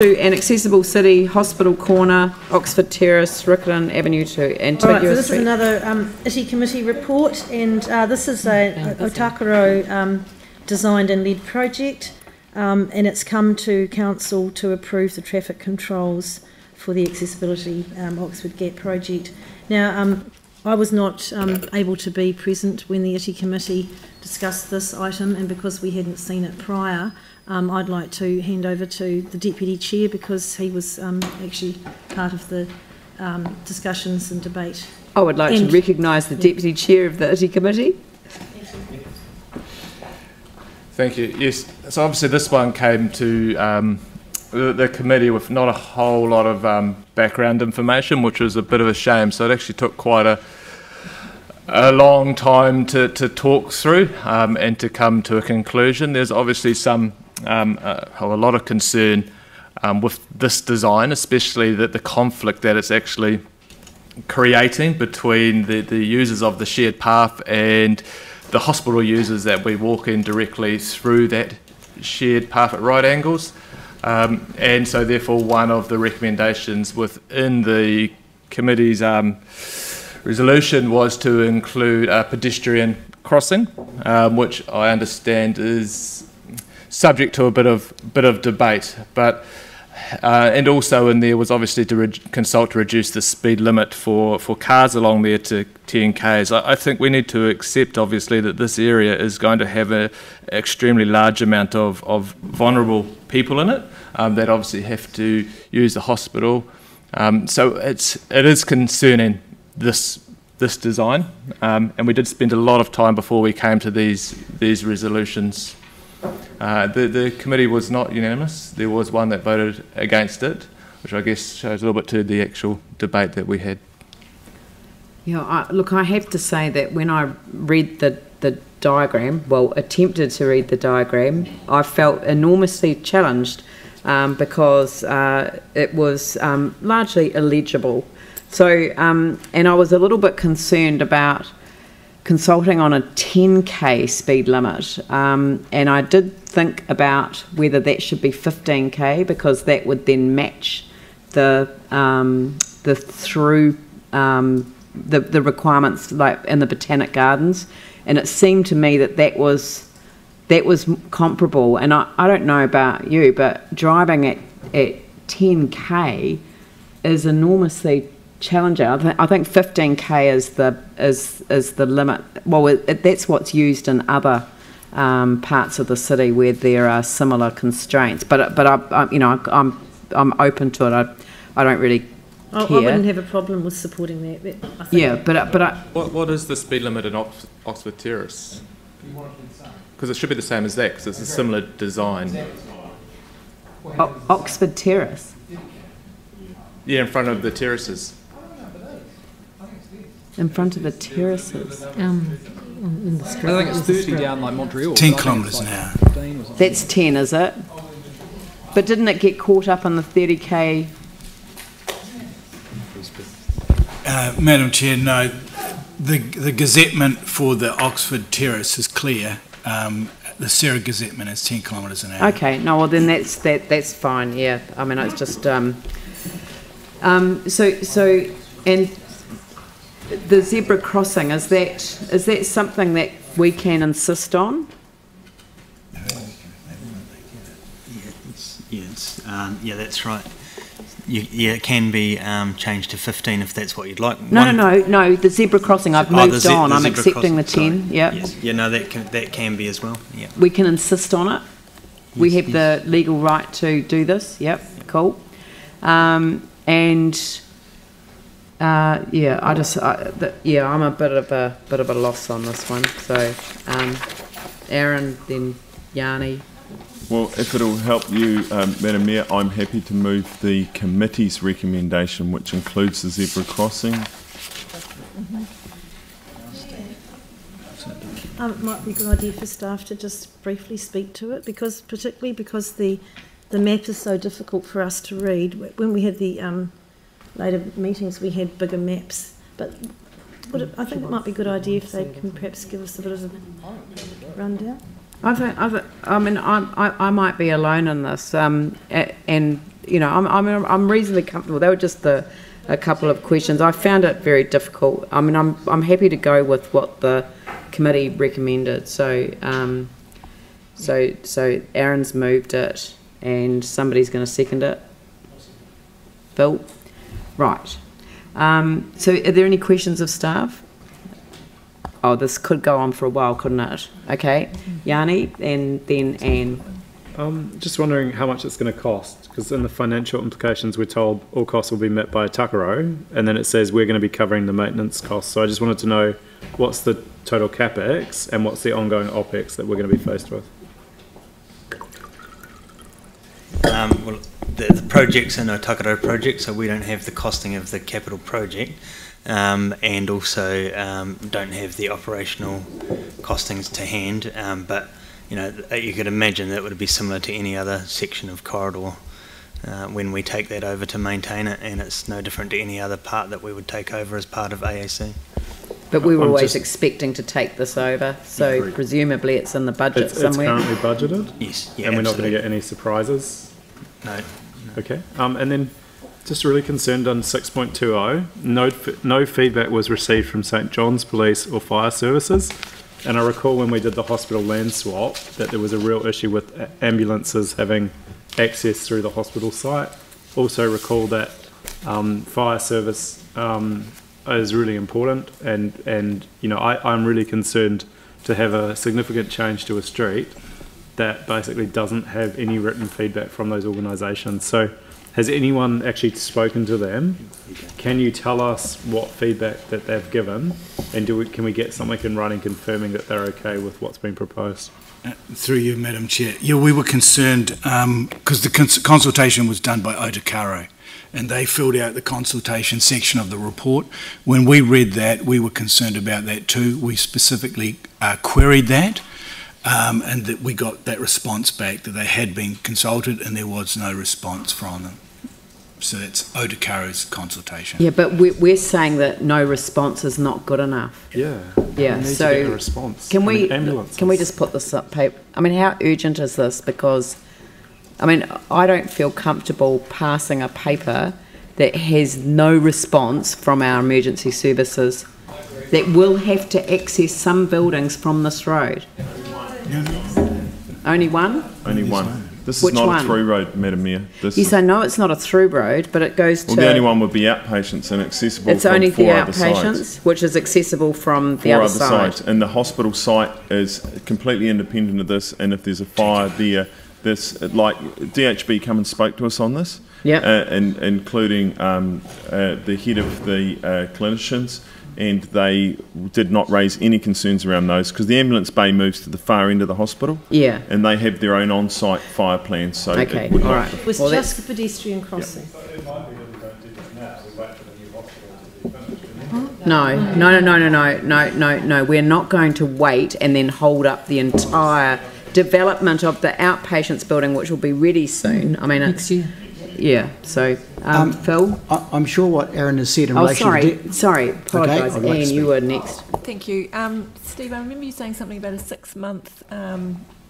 To an accessible city, Hospital Corner, Oxford Terrace, Riccarton Avenue to Antigu. Right, so this is another ITI committee report, and this is a Otakaro designed and led project, and it's come to council to approve the traffic controls for the accessibility Oxford Gap project. Now, I was not able to be present when the ITI committee discussed this item, and because we hadn't seen it prior, I'd like to hand over to the Deputy Chair because he was actually part of the discussions and debate. I would like to recognise the Deputy Chair of the ITI Committee. Thank you. Yes, so obviously this one came to the committee with not a whole lot of background information, which was a bit of a shame. So it actually took quite a long time to talk through and to come to a conclusion. There's obviously a lot of concern with this design, especially the conflict that it's actually creating between the users of the shared path and the hospital users that we walk in directly through that shared path at right angles. And so therefore one of the recommendations within the committee's resolution was to include a pedestrian crossing, which I understand is subject to a bit of debate, but and also in there was obviously to consult to reduce the speed limit for cars along there to 10 k's. I think we need to accept obviously that this area is going to have an extremely large amount of vulnerable people in it that obviously have to use the hospital. So it is concerning this design, and we did spend a lot of time before we came to these resolutions. The committee was not unanimous. There was one that voted against it, which I guess shows a little bit to the actual debate that we had. Yeah, look, I have to say that when I read the diagram, well, attempted to read the diagram, I felt enormously challenged because it was largely illegible. So, and I was a little bit concerned about consulting on a 10k speed limit, and I did think about whether that should be 15k because that would then match the requirements like in the Botanic Gardens, and it seemed to me that was comparable. And I don't know about you, but driving at 10k is enormously challenging. I think 15k is the limit. Well, that's what's used in other parts of the city where there are similar constraints. But I'm open to it. I don't really care. I wouldn't have a problem with supporting that. I think. Yeah, but what is the speed limit in Oxford Terrace? Because it should be the same as that because it's a similar design. Oxford Terrace. Yeah, in front of the terraces. In front of the terraces. In the street. I think it's 30 down like Montreal. 10 kilometres an hour. That's 10, is it? But didn't it get caught up in the 30k? Madam Chair, no. The gazettement for the Oxford Terrace is clear. The Sarah gazettement is 10 kilometres an hour. Okay, no, well then that's fine. Yeah, I mean it's just so and the zebra crossing, is that something that we can insist on? Yeah, that's right. It can be changed to 15 if that's what you'd like. No. The zebra crossing. I've moved on. I'm accepting the 10. Yeah. Yes. Yeah. No, that can be as well. Yeah. We can insist on it. Yes, we have the legal right to do this. Yep. Cool. I'm a bit of a loss on this one. So, Aaron, then Yanni. Well, if it'll help you, Madam Mayor, I'm happy to move the committee's recommendation, which includes the zebra crossing. It might be a good idea for staff to just briefly speak to it, particularly because the map is so difficult for us to read. When we had the later meetings, we had bigger maps, but I think it might be a good idea if they can perhaps give us a bit of a rundown. I mean, I might be alone in this, and you know, I'm reasonably comfortable. They were just a couple of questions. I found it very difficult. I mean, I'm happy to go with what the committee recommended. So so Aaron's moved it, and somebody's going to second it. Phil, right. So are there any questions of staff? Oh, this could go on for a while, couldn't it? Okay, Yanni, and then Anne. Just wondering how much it's going to cost, because in the financial implications we're told all costs will be met by Takaro, and then it says we're going to be covering the maintenance costs. So I just wanted to know what's the total capex and what's the ongoing opex that we're going to be faced with. Well, the project's an Takaro project, so we don't have the costing of the capital project, and also don't have the operational costings to hand, but you know, you could imagine that would be similar to any other section of corridor when we take that over to maintain it, and it's no different to any other part that we would take over as part of AAC. But we were always expecting to take this over, so presumably it's in the budget somewhere. It's currently budgeted? Yes, yeah, and we're absolutely. not going to get any surprises? No. Okay, and then just really concerned on 6.20, no feedback was received from St John's Police or Fire Services. And I recall when we did the hospital land swap that there was a real issue with ambulances having access through the hospital site. Also recall that fire service is really important, and you know, I'm really concerned to have a significant change to a street that basically doesn't have any written feedback from those organisations. So has anyone actually spoken to them? Can you tell us what feedback that they've given, and can we get something in writing confirming that they're okay with what's been proposed? Through you, Madam Chair. Yeah, we were concerned because the consultation was done by Otakaro, and they filled out the consultation section of the report. When we read that, we were concerned about that too. We specifically queried that, and that we got that response back that they had been consulted and there was no response from them. So that's Otakaro's consultation. Yeah, but we're saying that no response is not good enough. Yeah. Yeah. We need So to get a response. can we ambulances. just put this up paper? I mean, how urgent is this? Because I mean, I don't feel comfortable passing a paper that has no response from our emergency services that will have to access some buildings from this road. Only one? Only one. This Which is not one? a through road, Madam Mayor. This You is, say no, it's not a through road, but it goes to. well, the only one would be outpatients and accessible It's from only the four other sites. outpatients, which is accessible from the Four other other side. sites, and the hospital site is completely independent of this. And if there's a fire there, this like DHB come and spoke to us on this. Yeah. And including the head of the clinicians, and they did not raise any concerns around those because the ambulance bay moves to the far end of the hospital. Yeah. And they have their own on-site fire plans, so Okay, it would all not. right. It was Well, just the pedestrian crossing. No. We're not going to wait and then hold up the entire development of the outpatients building, which will be ready soon. I mean, it's. Next year. Yeah, so, Phil? I'm sure what Aaron has said in relation to... Sorry, apologise. Okay, Anne, you were next. Thank you. Steve, I remember you saying something about a 6-month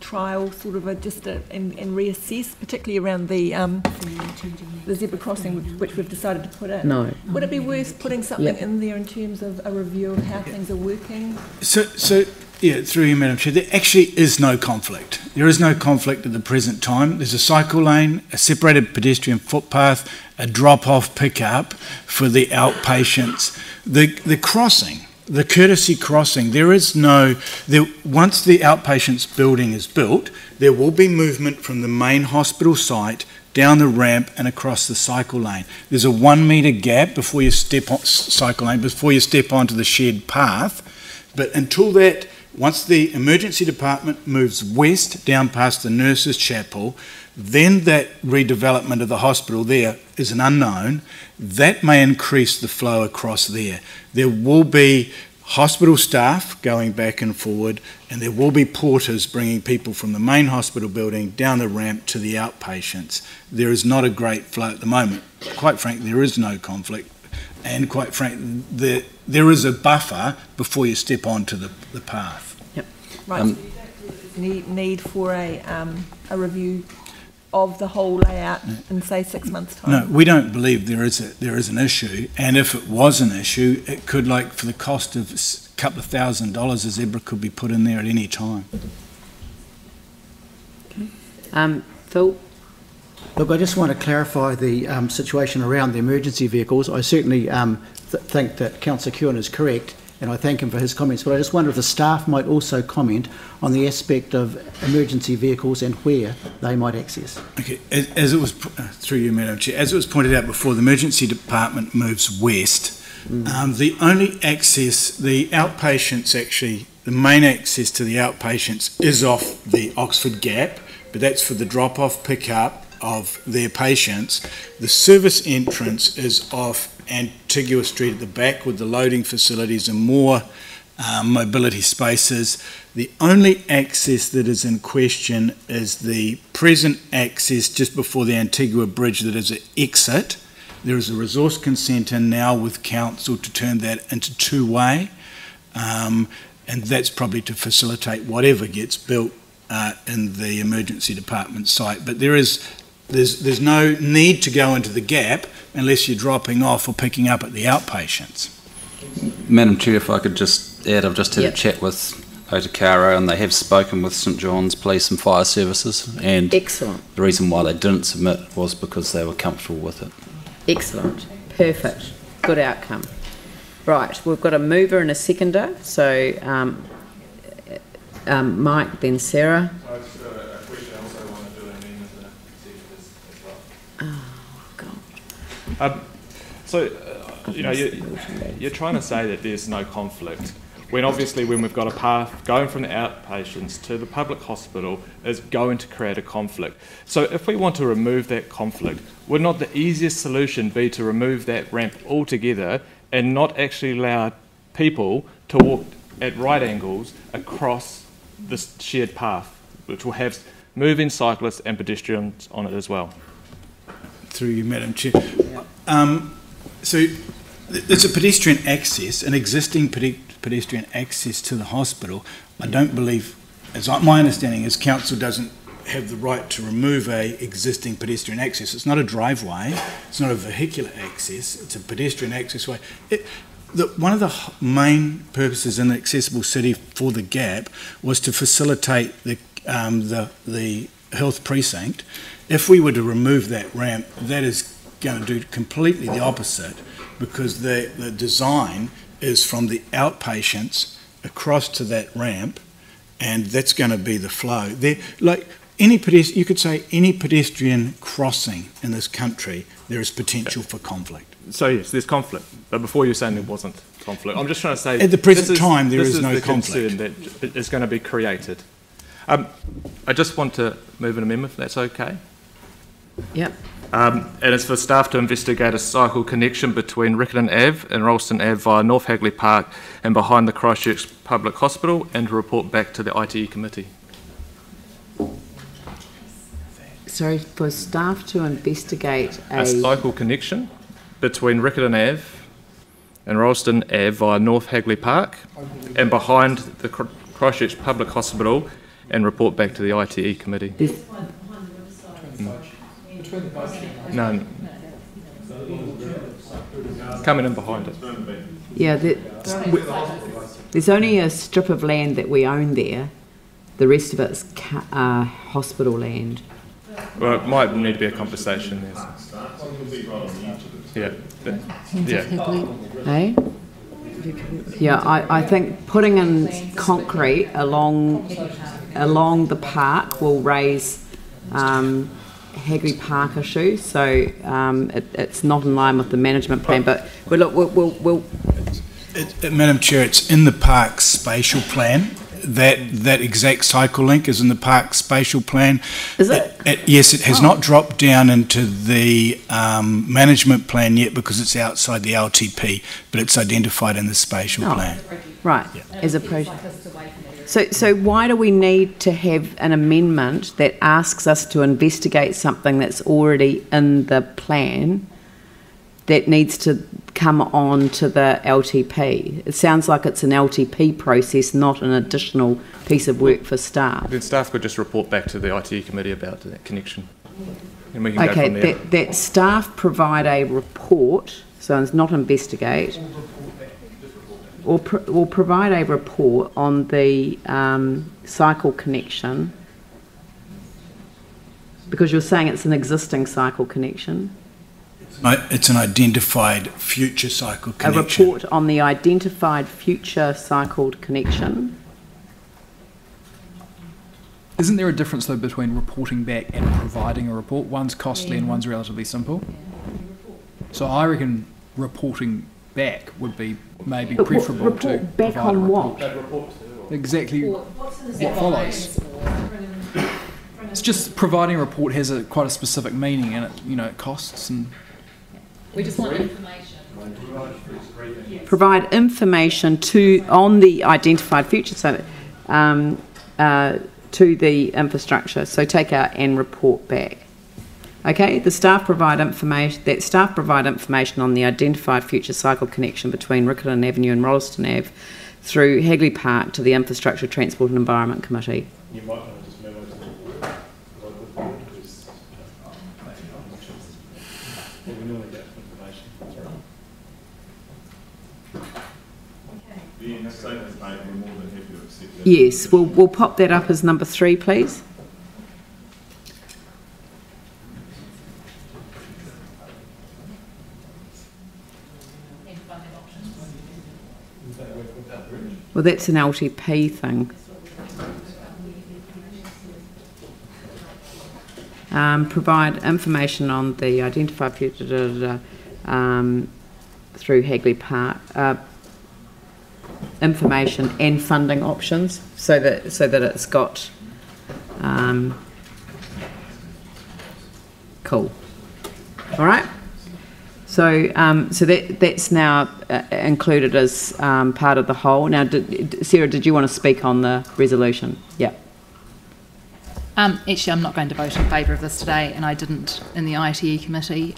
trial, sort of and reassess, particularly around the zebra crossing, which we've decided to put in. No. Would it be worth putting something in there in terms of a review of how things are working? So yeah, through you, Madam Chair, there actually is no conflict. There is no conflict at the present time. There's a cycle lane, a separated pedestrian footpath, a drop-off pickup for the outpatients. The crossing, the courtesy crossing, once the outpatients building is built, there will be movement from the main hospital site down the ramp and across the cycle lane. There's a 1 metre gap before you step on cycle lane, before you step onto the shared path. But until that, once the emergency department moves west down past the nurses' chapel, then that redevelopment of the hospital there is an unknown. That may increase the flow across there. There will be hospital staff going back and forward, and there will be porters bringing people from the main hospital building down the ramp to the outpatients. There is not a great flow at the moment. Quite frankly, there is no conflict. And quite frankly, there is a buffer before you step onto the path. Yep. Right. Need for a review. of the whole layout in, say, 6 months' time? No, we don't believe there is an issue, and if it was an issue, it could, like, for the cost of a couple of $1,000, a zebra could be put in there at any time. Phil? Look, I just want to clarify the situation around the emergency vehicles. I certainly think that Councillor Keown is correct, and I thank him for his comments, but I just wonder if the staff might also comment on the aspect of emergency vehicles and where they might access. Okay, as it was, through you, Madam Chair, as it was pointed out before, the emergency department moves west. The only access, the outpatients actually, the main access to the outpatients is off the Oxford Gap, but that's for the drop-off pick-up of their patients. The service entrance is off Antigu Street at the back with the loading facilities and more mobility spaces. The only access that is in question is the present access just before the Antigua Bridge that is an exit. There is a resource consent in now with council to turn that into two-way, and that's probably to facilitate whatever gets built in the emergency department site. But there's no need to go into the gap unless you're dropping off or picking up at the outpatients. Madam Chair, if I could just add, I've just had a chat with Otakaro, and they have spoken with St John's Police and Fire Services, and excellent. The reason why they didn't submit was because they were comfortable with it. Excellent. Perfect. Good outcome. Right, we've got a mover and a seconder, so Mike, then Sarah. You're trying to say that there's no conflict, when obviously when we've got a path going from the outpatients to the public hospital is going to create a conflict. So if we want to remove that conflict, would not the easiest solution be to remove that ramp altogether and not actually allow people to walk at right angles across this shared path, which will have moving cyclists and pedestrians on it as well? Through you, Madam Chair. So it's a pedestrian access, an existing pedestrian access to the hospital. I don't believe, my understanding is council doesn't have the right to remove a existing pedestrian access. It's not a driveway, it's not a vehicular access, it's a pedestrian access way. One of the main purposes in the Accessible City for the gap was to facilitate the health precinct. If we were to remove that ramp, that is going to do completely the opposite, because the design is from the outpatients across to that ramp, and that's going to be the flow. Like you could say any pedestrian crossing in this country, there is potential for conflict. So yes, there's conflict, but before you're saying there wasn't conflict, I'm just trying to say at the present time there is no conflict. This is the concern that is going to be created. I just want to move an amendment, if that's okay. Yep. And it's for staff to investigate a cycle connection between Riccarton Ave and Ralston Ave via North Hagley Park and behind the Christchurch Public Hospital, and to report back to the ITE committee. Sorry, for staff to investigate a cycle connection between Riccarton Ave and Ralston Ave via North Hagley Park and behind the Christchurch Public Hospital, and report back to the ITE committee. No. Coming in behind it. Yeah, there's only a strip of land that we own there. The rest of it's hospital land. Well, it might need to be a conversation there. Hey? Yeah, I think putting in concrete along the park will raise Hagley Park issue, so it's not in line with the management plan. But we'll Madam Chair, it's in the park spatial plan. That exact cycle link is in the park spatial plan. Is it? Yes, it has not dropped down into the management plan yet because it's outside the LTP, but it's identified in the spatial plan. Right, yeah. As a project. So why do we need to have an amendment that asks us to investigate something that's already in the plan that needs to come on to the LTP? It sounds like it's an LTP process, not an additional piece of work for staff. Then staff could just report back to the ITE committee about that connection. And we can go Okay, from there. that staff provide a report, so it's not investigate, or provide a report on the cycle connection, because you're saying it's an existing cycle connection. It's an identified future cycle connection. A report on the identified future cycled connection. Isn't there a difference though between reporting back and providing a report? One's costly and one's relatively simple. So I reckon reporting back would be maybe preferable to report back provide a on report. what? Exactly what follows. It's just providing a report has quite a specific meaning, and it costs and. We just want information. Provide information on the identified future, so to the infrastructure. So take out and report back. Okay, the staff provide information. That staff provide information on the identified future cycle connection between Riccarton Avenue and Rolleston Ave through Hagley Park to the Infrastructure, Transport and Environment Committee. You might want to just move on to the we normally get information. Yes, we'll pop that up as number 3, please. Well, that's an LTP thing. Provide information on the identified future through Hagley Park. Information and funding options, so that it's got cool. All right. So that's now included as part of the whole. Now, Sarah, did you want to speak on the resolution? Yeah. Actually, I'm not going to vote in favour of this today, and I didn't in the ITE committee.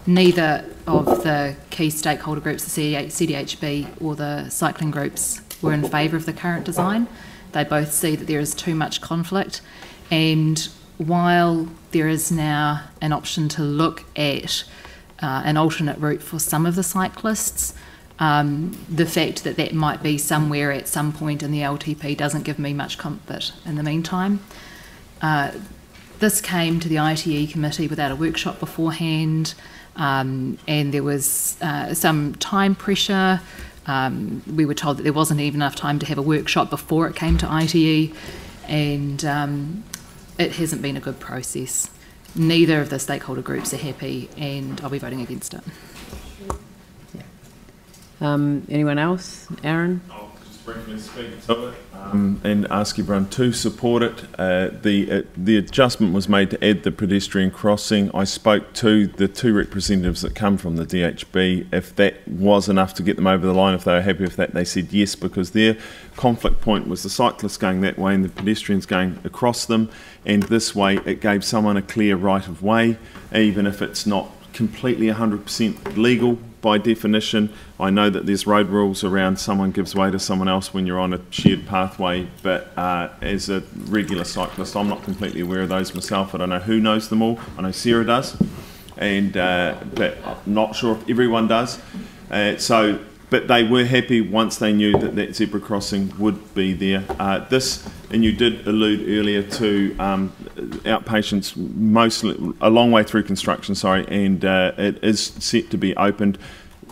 Neither of the key stakeholder groups, the CDHB or the cycling groups, were in favour of the current design. They both see that there is too much conflict, and while there is now an option to look at an alternate route for some of the cyclists, the fact that that might be somewhere at some point in the LTP doesn't give me much comfort in the meantime. This came to the ITE committee without a workshop beforehand, and there was some time pressure. We were told that there wasn't even enough time to have a workshop before it came to ITE, and it hasn't been a good process. Neither of the stakeholder groups are happy, and I'll be voting against it. Anyone else? Aaron? I'll just briefly speak to it and ask everyone to support it. The adjustment was made to add the pedestrian crossing. I spoke to the 2 representatives that come from the DHB. If that was enough to get them over the line, if they were happy with that, they said yes, because their conflict point was the cyclists going that way and the pedestrians going across them, and this way it gave someone a clear right of way, even if it's not completely 100% legal by definition. I know that there's road rules around someone gives way to someone else when you're on a shared pathway, but as a regular cyclist, I'm not completely aware of those myself. I don't know who knows them all. I know Sarah does, and but I'm not sure if everyone does. But they were happy once they knew that that zebra crossing would be there. And you did allude earlier to outpatients, mostly a long way through construction, and it is set to be opened.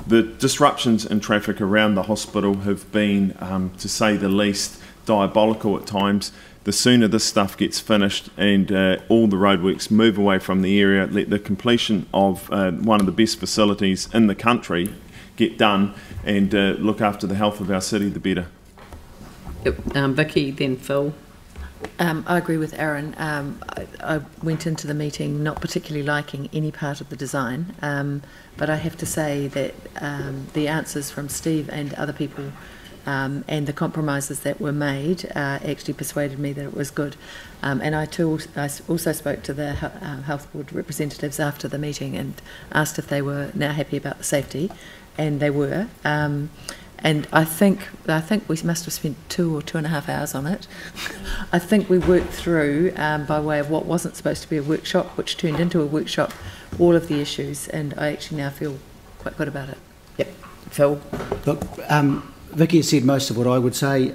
The disruptions in traffic around the hospital have been, to say the least, diabolical at times. The sooner this stuff gets finished and all the roadworks move away from the area, let the completion of one of the best facilities in the country get done, and look after the health of our city, the better. Vicky, then Phil. I agree with Aaron. I went into the meeting not particularly liking any part of the design, but I have to say that the answers from Steve and other people and the compromises that were made actually persuaded me that it was good. And I also spoke to the health board representatives after the meeting and asked if they were now happy about the safety, and they were. And I think we must have spent 2 or 2.5 hours on it. I think we worked through, by way of what wasn't supposed to be a workshop, which turned into a workshop, all of the issues, and I actually now feel quite good about it. Yep. Phil? Look, Vicky has said most of what I would say.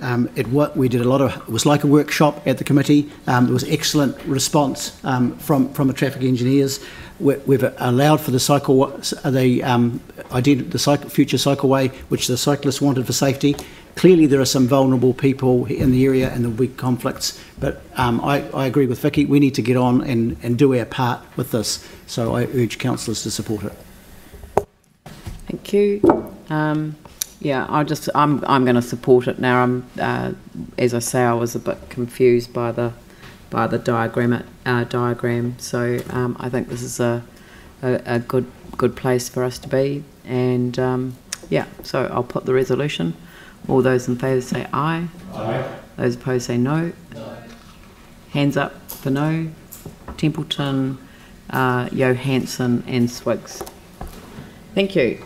We did a lot of. It was like a workshop at the committee. There was excellent response from the traffic engineers. We've allowed for the future cycleway, which the cyclists wanted for safety. Clearly, there are some vulnerable people in the area, and there'll be conflicts. But I agree with Vicky. We need to get on and do our part with this. So I urge councillors to support it. Thank you. Yeah, I'm going to support it now. As I say, I was a bit confused by the diagram. So I think this is a good place for us to be. And yeah, so I'll put the resolution. All those in favour say aye. Aye. Those opposed say no. No. Hands up for no. Templeton, Johansson and Swiggs. Thank you.